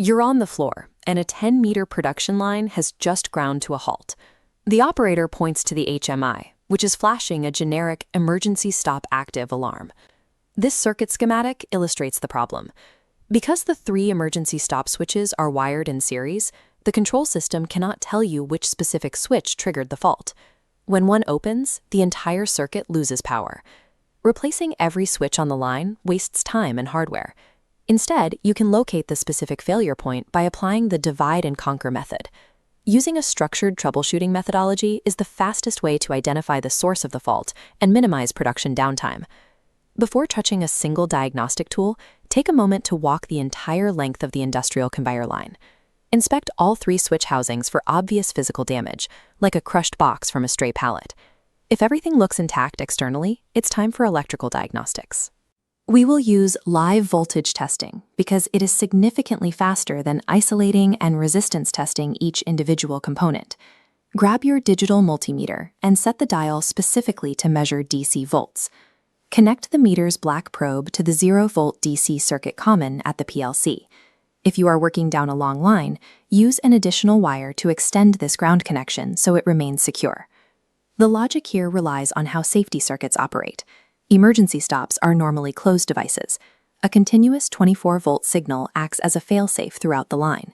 You're on the floor, and a 10-meter production line has just ground to a halt. The operator points to the HMI, which is flashing a generic emergency stop active alarm. This circuit schematic illustrates the problem. Because the 3 emergency stop switches are wired in series, the control system cannot tell you which specific switch triggered the fault. When one opens, the entire circuit loses power. Replacing every switch on the line wastes time and hardware. Instead, you can locate the specific failure point by applying the divide and conquer method. Using a structured troubleshooting methodology is the fastest way to identify the source of the fault and minimize production downtime. Before touching a single diagnostic tool, take a moment to walk the entire length of the industrial conveyor line. Inspect all 3 switch housings for obvious physical damage, like a crushed box from a stray pallet. If everything looks intact externally, it's time for electrical diagnostics. We will use live voltage testing because it is significantly faster than isolating and resistance testing each individual component. Grab your digital multimeter and set the dial specifically to measure DC volts. Connect the meter's black probe to the 0-volt DC circuit common at the PLC. If you are working down a long line, use an additional wire to extend this ground connection so it remains secure. The logic here relies on how safety circuits operate. Emergency stops are normally closed devices. A continuous 24-volt signal acts as a failsafe throughout the line.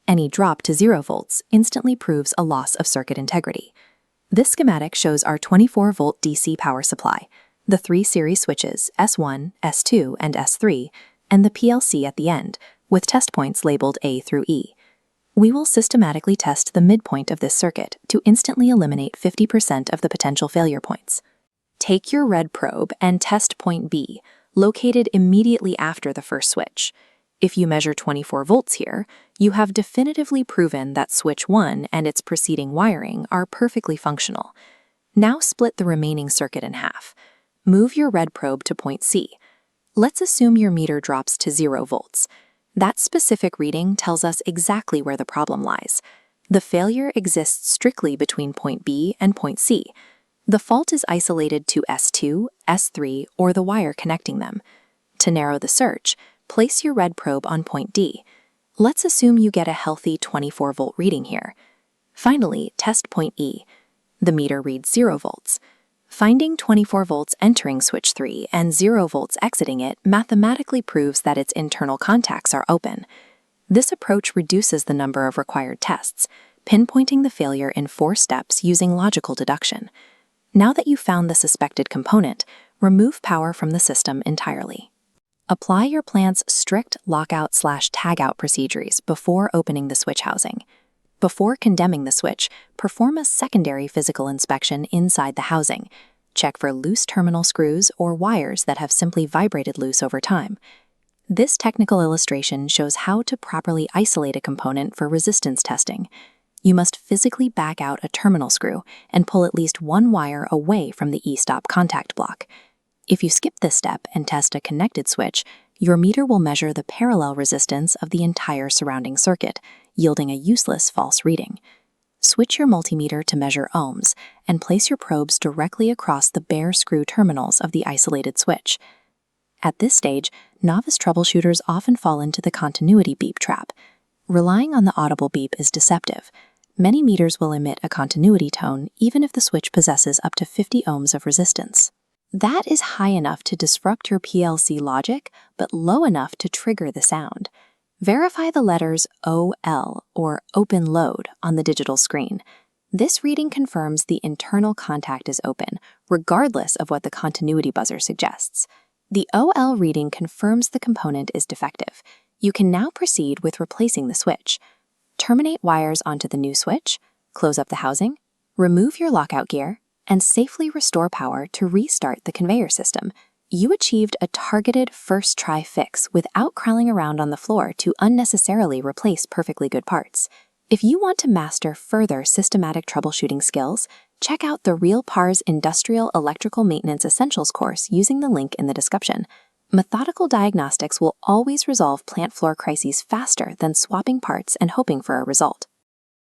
Any drop to 0 volts instantly proves a loss of circuit integrity. This schematic shows our 24-volt DC power supply, the 3 series switches S1, S2, and S3, and the PLC at the end, with test points labeled A through E. We will systematically test the midpoint of this circuit to instantly eliminate 50% of the potential failure points. Take your red probe and test point B, located immediately after the first switch. If you measure 24 volts here, you have definitively proven that switch 1 and its preceding wiring are perfectly functional. Now split the remaining circuit in half. Move your red probe to point C. Let's assume your meter drops to 0 volts. That specific reading tells us exactly where the problem lies. The failure exists strictly between point B and point C. The fault is isolated to S2, S3, or the wire connecting them. To narrow the search, place your red probe on point D. Let's assume you get a healthy 24-volt reading here. Finally, test point E. The meter reads 0 volts. Finding 24 volts entering switch 3 and 0 volts exiting it mathematically proves that its internal contacts are open. This approach reduces the number of required tests, pinpointing the failure in 4 steps using logical deduction. Now that you've found the suspected component, remove power from the system entirely. Apply your plant's strict lockout/tagout procedures before opening the switch housing. Before condemning the switch, perform a secondary physical inspection inside the housing. Check for loose terminal screws or wires that have simply vibrated loose over time. This technical illustration shows how to properly isolate a component for resistance testing. You must physically back out a terminal screw and pull at least 1 wire away from the e-stop contact block. If you skip this step and test a connected switch, your meter will measure the parallel resistance of the entire surrounding circuit, yielding a useless false reading. Switch your multimeter to measure ohms and place your probes directly across the bare screw terminals of the isolated switch. At this stage, novice troubleshooters often fall into the continuity beep trap. Relying on the audible beep is deceptive. Many meters will emit a continuity tone even if the switch possesses up to 50 ohms of resistance. That is high enough to disrupt your PLC logic, but low enough to trigger the sound. Verify the letters OL, or open load, on the digital screen. This reading confirms the internal contact is open, regardless of what the continuity buzzer suggests. The OL reading confirms the component is defective. You can now proceed with replacing the switch. Terminate wires onto the new switch, close up the housing, remove your lockout gear, and safely restore power to restart the conveyor system. You achieved a targeted first-try fix without crawling around on the floor to unnecessarily replace perfectly good parts. If you want to master further systematic troubleshooting skills, check out the Real Par's Industrial Electrical Maintenance Essentials course using the link in the description. Methodical diagnostics will always resolve plant floor crises faster than swapping parts and hoping for a result.